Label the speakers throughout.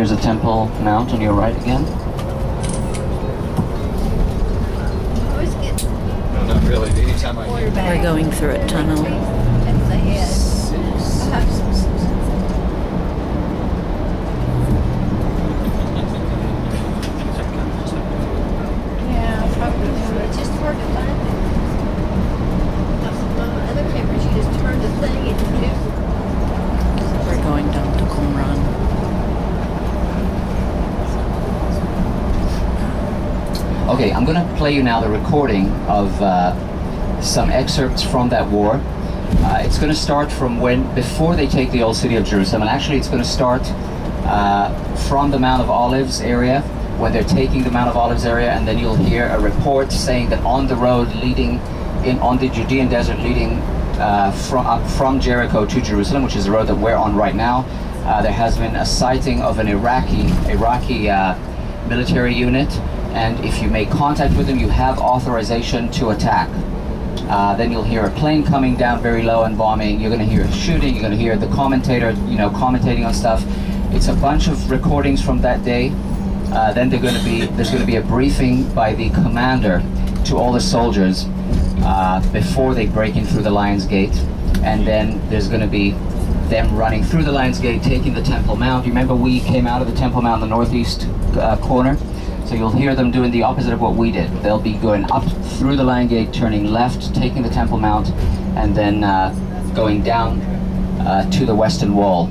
Speaker 1: There's a Temple Mount on your right again.
Speaker 2: No, not really. Anytime I hear
Speaker 3: We're going through a tunnel.
Speaker 4: Yeah, probably. It's just hard to find it. On other cameras, you just turn the thing and you do.
Speaker 3: We're going down to Qumran.
Speaker 1: Okay, I'm going to play you now the recording of some excerpts from that war. It's going to start from before they take the old city of Jerusalem, and actually it's going to start from the Mount of Olives area, when they're taking the Mount of Olives area, and then you'll hear a report saying that on the road leading on the Judean desert leading from Jericho to Jerusalem, which is the road that we're on right now, there has been a sighting of an Iraqi military unit, and if you make contact with them, you have authorization to attack. Then you'll hear a plane coming down very low and bombing. You're going to hear shooting. You're going to hear the commentator, commentating on stuff. It's a bunch of recordings from that day. Then there's going to be a briefing by the commander to all the soldiers before they break in through the Lion's Gate, and then there's going to be them running through the Lion's Gate, taking the Temple Mount. You remember we came out of the Temple Mount in the northeast corner? So you'll hear them doing the opposite of what we did. They'll be going up through the Lion Gate, turning left, taking the Temple Mount, and then going down to the Western Wall.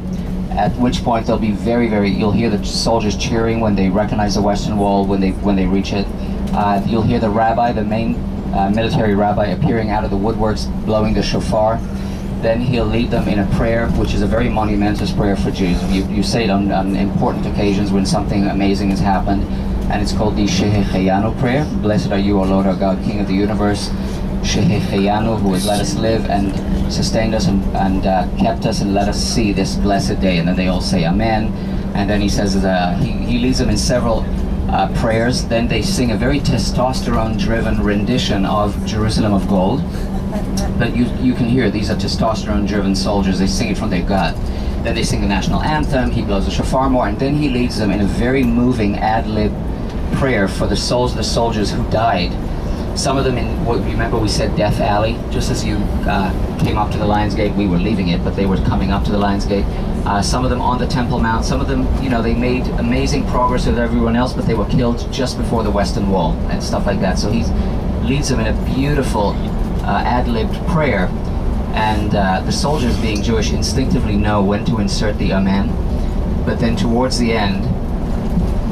Speaker 1: At which point they'll be you'll hear the soldiers cheering when they recognize the Western Wall, when they reach it. You'll hear the rabbi, the main military rabbi, appearing out of the woodworks, blowing the shofar. Then he'll lead them in a prayer, which is a very monumentous prayer for Jews. You say it on important occasions when something amazing has happened. And it's called the Shehecheyanu prayer. Blessed are you, O Lord our God, King of the universe. Shehecheyanu, who has let us live and sustained us and kept us and let us see this blessed day. And then they all say Amen. And then he says he leads them in several prayers. Then they sing a very testosterone-driven rendition of Jerusalem of Gold. But you can hear these are testosterone-driven soldiers. They sing it from their gut. Then they sing the national anthem. He blows the shofar more, and then he leads them in a very moving ad-lib prayer for the souls of the soldiers who died. Some of them in what remember we said Death Alley. Just as you came up to the Lion's Gate, we were leaving it, but they were coming up to the Lion's Gate. Some of them on the Temple Mount. Some of them, they made amazing progress with everyone else, but they were killed just before the Western Wall and stuff like that. So he leads them in a beautiful ad-libbed prayer. And the soldiers, being Jewish, instinctively know when to insert the Amen. But then towards the end,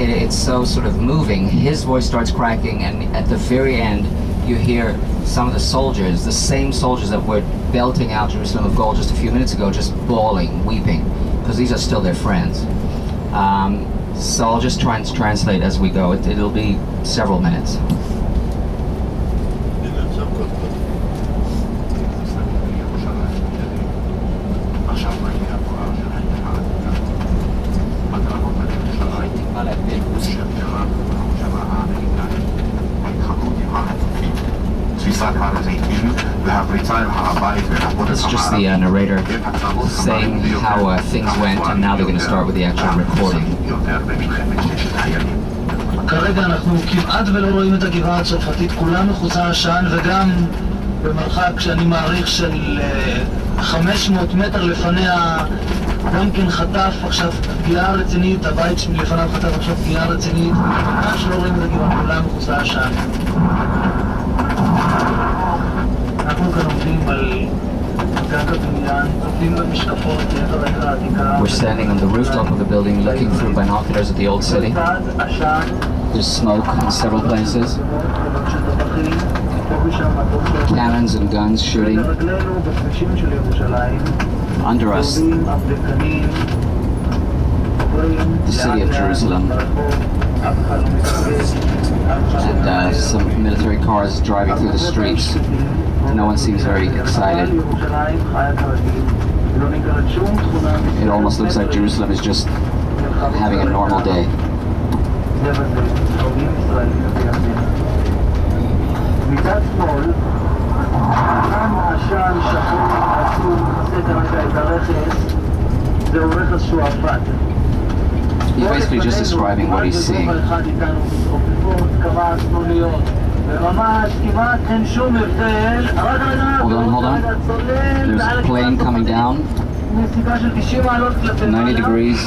Speaker 1: it's so sort of moving. His voice starts cracking, and at the very end, you hear some of the soldiers, the same soldiers that were belting out Jerusalem of Gold just a few minutes ago, just bawling, weeping, because these are still their friends. So I'll just try and translate as we go. It'll be several minutes. It's just the narrator saying how things went, and now they're going to start with the actual recording.
Speaker 5: כרגע אנחנו כמעט ולא רואים את הגבעה הצרפתית, כולה מחוסה עשן, וגם במרחק שאני מעריך של 500 מטר לפניה גם כן חטף עכשיו פגיעה רצינית, הבית שלפניו חטף עכשיו פגיעה רצינית, ממש לא רואים את הגבעה, כולה מחוסה עשן. אנחנו כאן עומדים על גג הבניין, עומדים במשקפות לעבר העיר העתיקה.
Speaker 1: We're standing on the rooftop of the building, looking through binoculars at the old city. There's smoke in several places. Cannons and guns shooting. Under us, the city of Jerusalem. And some military cars driving through the streets. No one seems very excited. It almost looks like Jerusalem is just having a normal day. He's basically just describing what he's seeing. Hold on. There's a plane coming down. 90 degrees.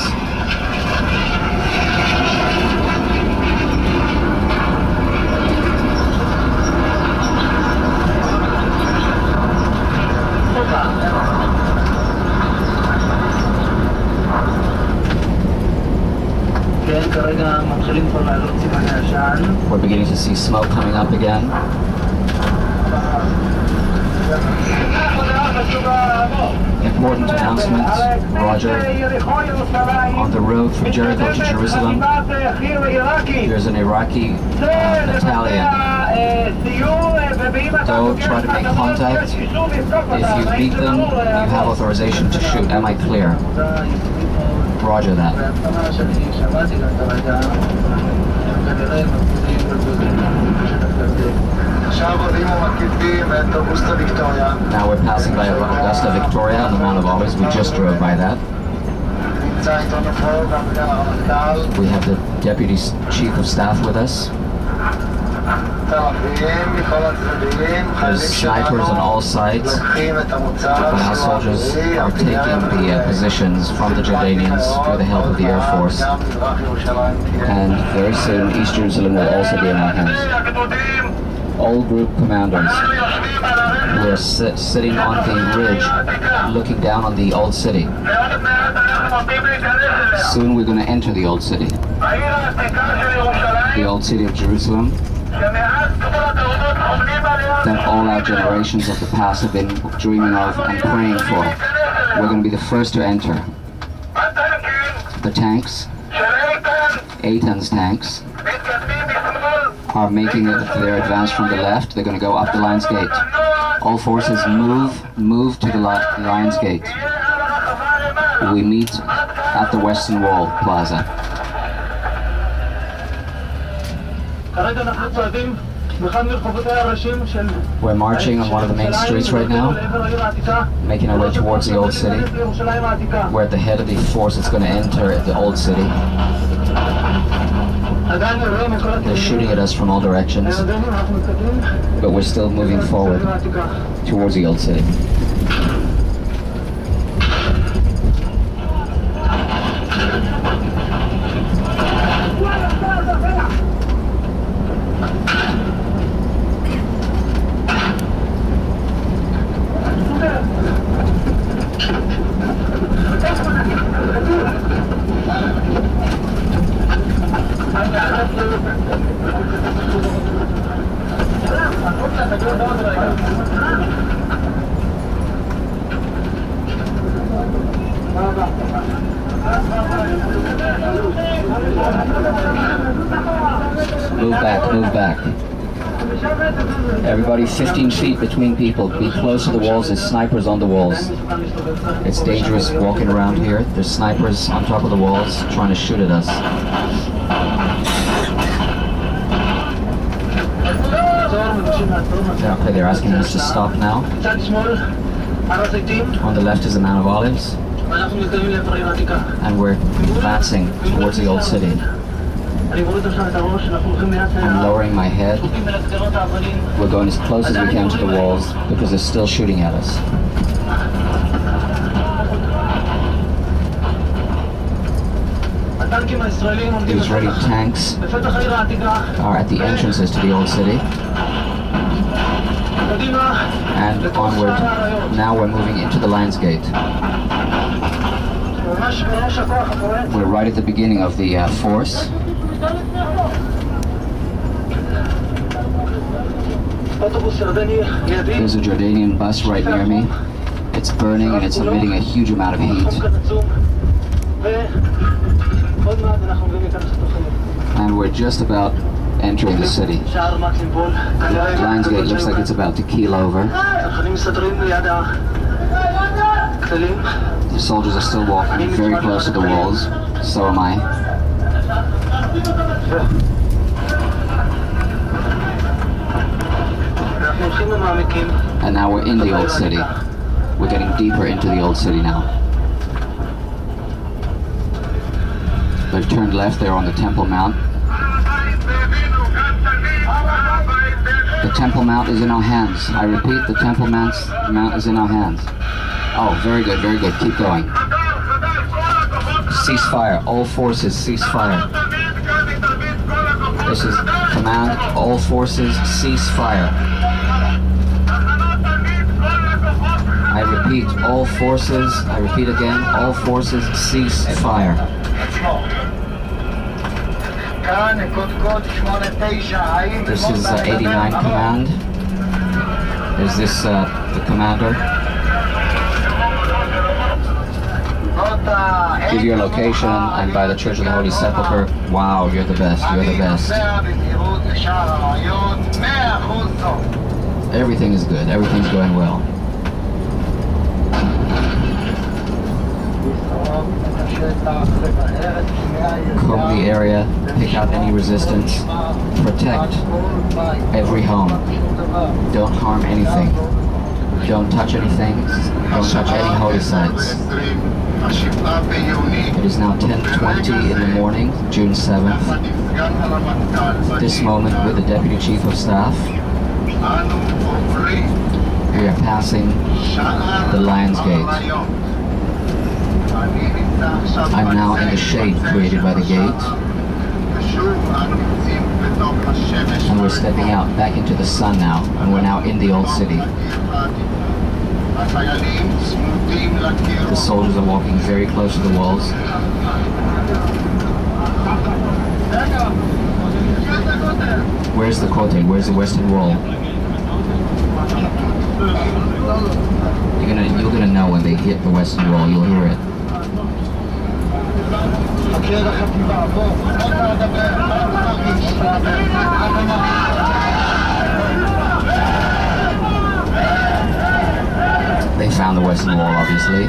Speaker 1: We're beginning to see smoke coming up again. Important announcement, Roger. On the road from Jericho to Jerusalem, there's an Iraqi battalion. Don't try to make contact. If you meet them, you have authorization to shoot. Am I clear? Roger that. Now we're passing by Augusta Victoria on the Mount of Olives. We just drove by that. We have the Deputy Chief of Staff with us. There's snipers on all sides. And our soldiers are taking the positions from the Jordanians with the help of the Air Force. And very soon East Jerusalem will also be in our hands. All group commanders who are sitting on the ridge looking down on the old city. Soon we're going to enter the old city. The old city of Jerusalem that all our generations of the past have been dreaming of and praying for. We're going to be the first to enter. The tanks, Eitan's tanks, are making their advance from the left. They're going to go up the Lion's Gate. All forces move to the Lion's Gate. We meet at the Western Wall Plaza. We're marching on one of the main streets right now, making our way towards the old city. We're at the head of the force that's going to enter the old city. They're shooting at us from all directions, but we're still moving forward towards the old city. Move back. Everybody 15 feet between people. Be close to the walls. There's snipers on the walls. It's dangerous walking around here. There's snipers on top of the walls trying to shoot at us. Okay, they're asking us to stop now. On the left is the Mount of Olives. And we're advancing towards the old city. I'm lowering my head. We're going as close as we can to the walls because they're still shooting at us. The Israeli tanks are at the entrances to the old city. And onward. Now we're moving into the Lion's Gate. We're right at the beginning of the force. There's a Jordanian bus right near me. It's burning and it's emitting a huge amount of heat. And we're just about entering the city. The Lion's Gate looks like it's about to keel over. The soldiers are still walking very close to the walls. So am I. And now we're in the old city. We're getting deeper into the old city now. They've turned left there on the Temple Mount. The Temple Mount is in our hands. I repeat, the Temple Mount is in our hands. Oh, very good, very good. Keep going. Ceasefire. All forces, cease fire. This is command. All forces, cease fire. I repeat, all forces, I repeat again, all forces, cease fire. This is 89 command. Is this the commander? Give your location and by the Church of the Holy Sepulchre. Wow, you're the best, you're the best. Everything is good, everything's going well. Comb the area, pick out any resistance, protect every home. Don't harm anything. Don't touch anything. Don't touch any holy sites. It is now 10:20 in the morning, June 7th. At this moment, with the Deputy Chief of Staff, we are passing the Lion's Gate. I'm now in the shade created by the gate, and we're stepping out back into the sun now, and we're now in the old city. The soldiers are walking very close to the walls. Where's the Kotel? Where's the Western Wall? You're gonna know when they hit the Western Wall. You'll hear it. They found the Western Wall, obviously.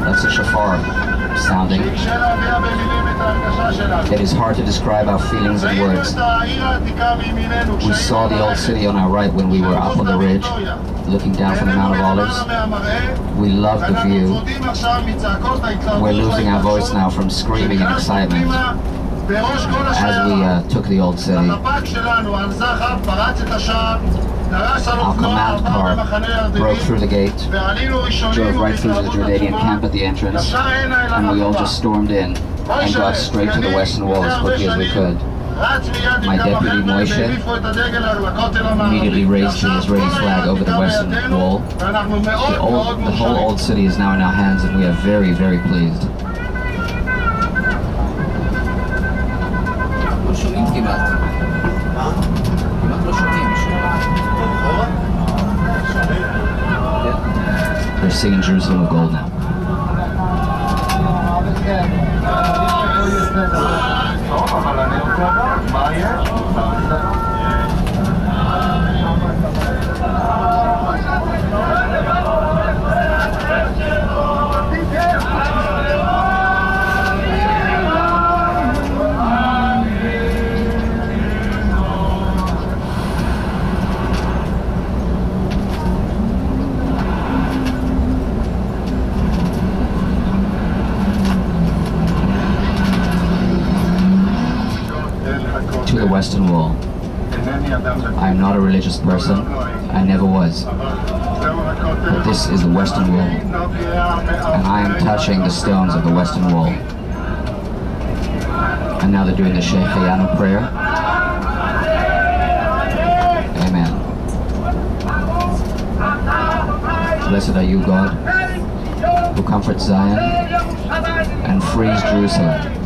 Speaker 1: That's a shofar sounding. It is hard to describe our feelings in words. We saw the old city on our right when we were up on the ridge, looking down from the Mount of Olives. We loved the view. We're losing our voice now from screaming in excitement as we took the old city. Our command car broke through the gate, drove right through to the Jordanian camp at the entrance, and we all just stormed in and got straight to the Western Wall as quickly as we could. My deputy Moshe immediately raised the Israeli flag over the Western Wall. The whole old city is now in our hands, and we are very, very pleased. They're singing Jerusalem of Gold now. To the Western Wall. I am not a religious person. I never was. But this is the Western Wall. And I am touching the stones of the Western Wall. And now they're doing the Shaykh Prayer. Amen. Blessed are you, God, who comforts Zion and frees Jerusalem.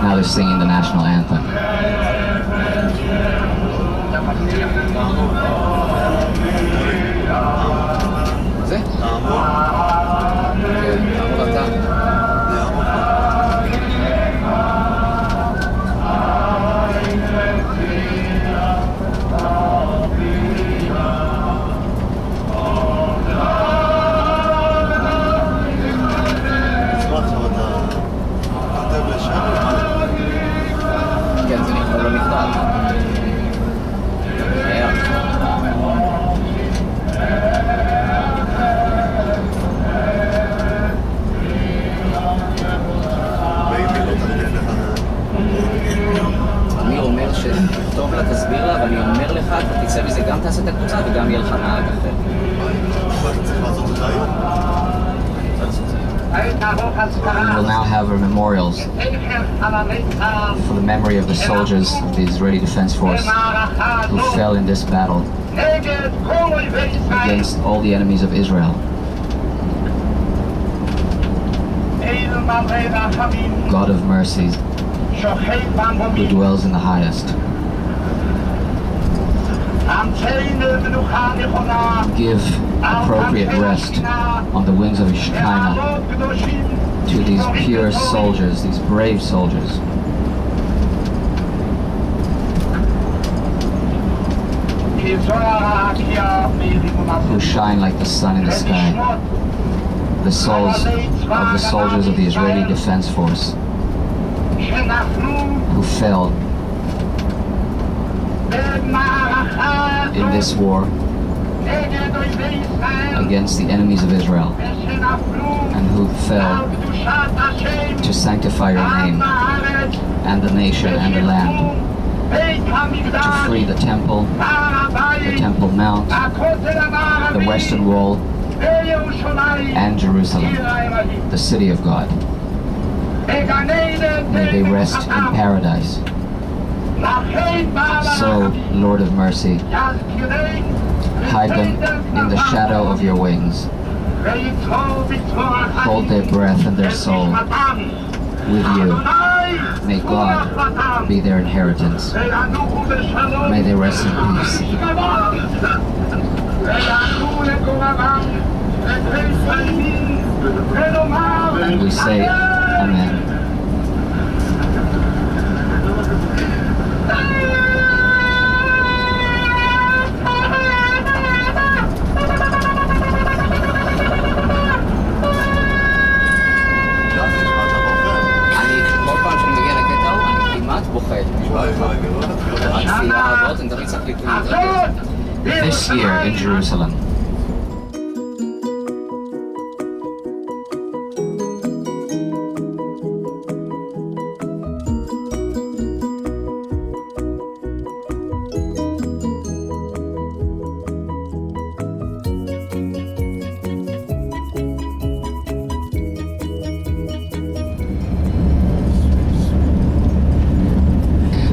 Speaker 1: Now they're singing the national anthem. תכתוב לה, תסביר לה, ואני אומר לך, אתה תצא מזה, גם תעשה את הקבוצה וגם יהיה לך נהג אחר. We will now have our memorials for the memory of the soldiers of the Israeli Defense Force who fell in this battle against all the enemies of Israel. God of mercies, who dwells in the highest, give appropriate rest on the wings of Shekinah to these pure soldiers, these brave soldiers. Who shine like the sun in the sky. The souls of the soldiers of the Israeli Defense Force who fell in this war against the enemies of Israel, and who fell to sanctify your name and the nation and the land, to free the Temple Mount, the Western Wall, and Jerusalem, the city of God. May they rest in paradise. So, Lord of mercy, hide them in the shadow of your wings. Hold their breath and their soul with you. May God be their inheritance. May they rest in peace. And we say, Amen. This year in Jerusalem.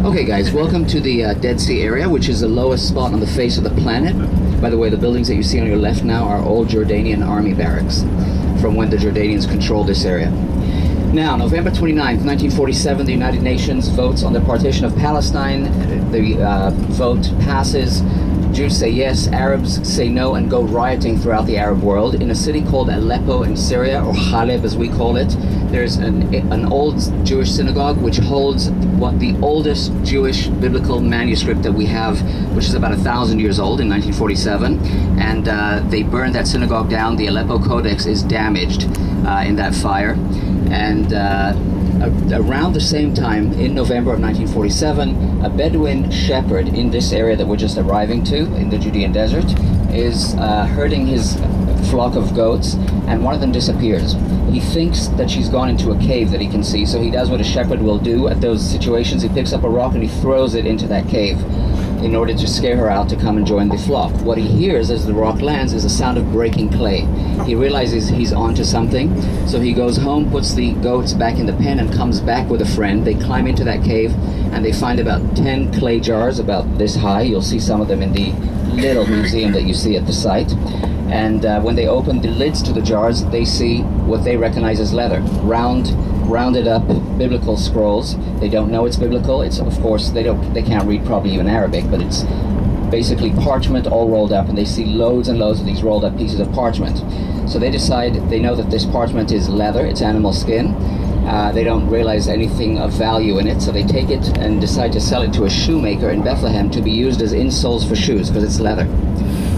Speaker 1: Okay guys, welcome to the Dead Sea area, which is the lowest spot on the face of the planet. By the way, the buildings that you see on your left now are old Jordanian army barracks from when the Jordanians controlled this area. Now, November 29th, 1947, the United Nations votes on the partition of Palestine. The vote passes. Jews say yes, Arabs say no, and go rioting throughout the Arab world. In a city called Aleppo in Syria, or Haleb as we call it, there's an old Jewish synagogue which holds what the oldest Jewish biblical manuscript that we have, which is about 1,000 years old in 1947. And they burned that synagogue down. The Aleppo Codex is damaged in that fire. And around the same time, in November of 1947, a Bedouin shepherd in this area that we're just arriving to, in the Judean desert, is herding his flock of goats, and one of them disappears. He thinks that she's gone into a cave that he can see, so he does what a shepherd will do at those situations. He picks up a rock and he throws it into that cave in order to scare her out to come and join the flock. What he hears as the rock lands is a sound of breaking clay. He realizes he's onto something, so he goes home, puts the goats back in the pen, and comes back with a friend. They climb into that cave, and they find about 10 clay jars about this high. You'll see some of them in the little museum that you see at the site. And when they open the lids to the jars, they see what they recognize as leather, rounded up biblical scrolls. They don't know it's biblical. It's, of course, they can't read probably even Arabic, but it's basically parchment all rolled up, and they see loads and loads of these rolled up pieces of parchment. So they decide, they know that this parchment is leather, it's animal skin. They don't realize anything of value in it, so they take it and decide to sell it to a shoemaker in Bethlehem to be used as insoles for shoes, because it's leather.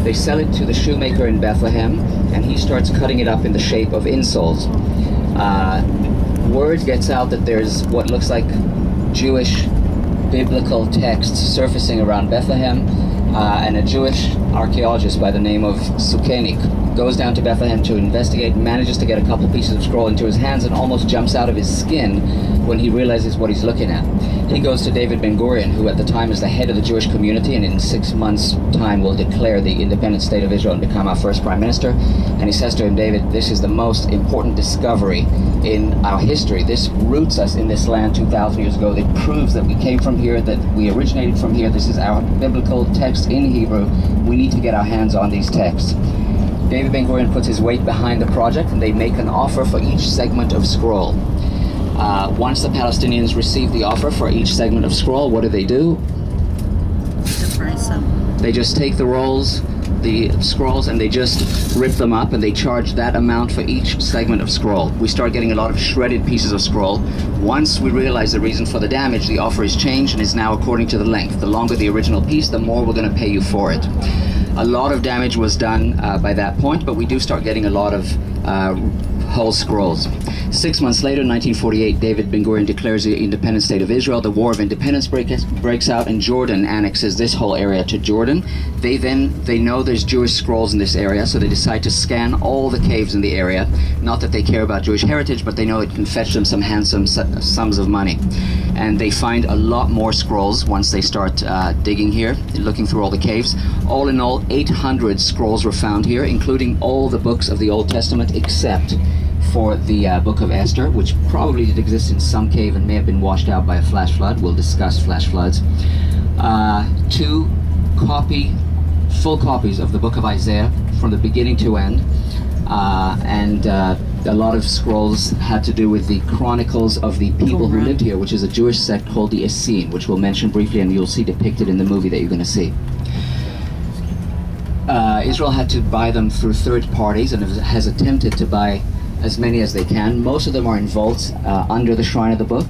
Speaker 1: They sell it to the shoemaker in Bethlehem, and he starts cutting it up in the shape of insoles. Word gets out that there's what looks like Jewish biblical texts surfacing around Bethlehem, and a Jewish archaeologist by the name of Sukenik goes down to Bethlehem to investigate, manages to get a couple pieces of scroll into his hands, and almost jumps out of his skin when he realizes what he's looking at. He goes to David Ben-Gurion, who at the time is the head of the Jewish community, and in 6 months' time will declare the independent state of Israel and become our first prime minister. And he says to him, David, this is the most important discovery in our history. This roots us in this land 2,000 years ago. It proves that we came from here, that we originated from here. This is our biblical text in Hebrew. We need to get our hands on these texts. David Ben-Gurion puts his weight behind the project, and they make an offer for each segment of scroll. Once the Palestinians receive the offer for each segment of scroll, what do?
Speaker 3: The price up.
Speaker 1: They just take the scrolls, and they just rip them up, and they charge that amount for each segment of scroll. We start getting a lot of shredded pieces of scroll. Once we realize the reason for the damage, the offer is changed and is now according to the length. The longer the original piece, the more we're going to pay you for it. A lot of damage was done by that point, but we do start getting a lot of whole scrolls. 6 months later, 1948, David Ben-Gurion declares the independent state of Israel. The War of Independence breaks out, and Jordan annexes this whole area to Jordan. They know there's Jewish scrolls in this area, so they decide to scan all the caves in the area. Not that they care about Jewish heritage, but they know it can fetch them some handsome sums of money. And they find a lot more scrolls once they start digging here, looking through all the caves. All in all, 800 scrolls were found here, including all the books of the Old Testament, except for the book of Esther, which probably did exist in some cave and may have been washed out by a flash flood. We'll discuss flash floods. 2 full copies of the book of Isaiah from the beginning to end. And a lot of scrolls had to do with the chronicles of the people who lived here, which is a Jewish sect called the Essene, which we'll mention briefly and you'll see depicted in the movie that you're going to see. Israel had to buy them through third parties and has attempted to buy as many as they can. Most of them are in vaults under the shrine of the book.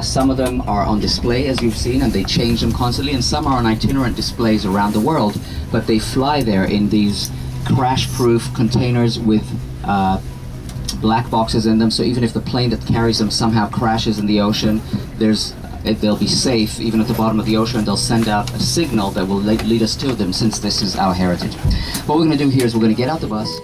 Speaker 1: Some of them are on display, as you've seen, and they change them constantly, and some are on itinerant displays around the world, but they fly there in these crash-proof containers with black boxes in them, so even if the plane that carries them somehow crashes in the ocean, they'll be safe even at the bottom of the ocean, and they'll send out a signal that will lead us to them, since this is our heritage. What we're going to do here is we're going to get out the bus.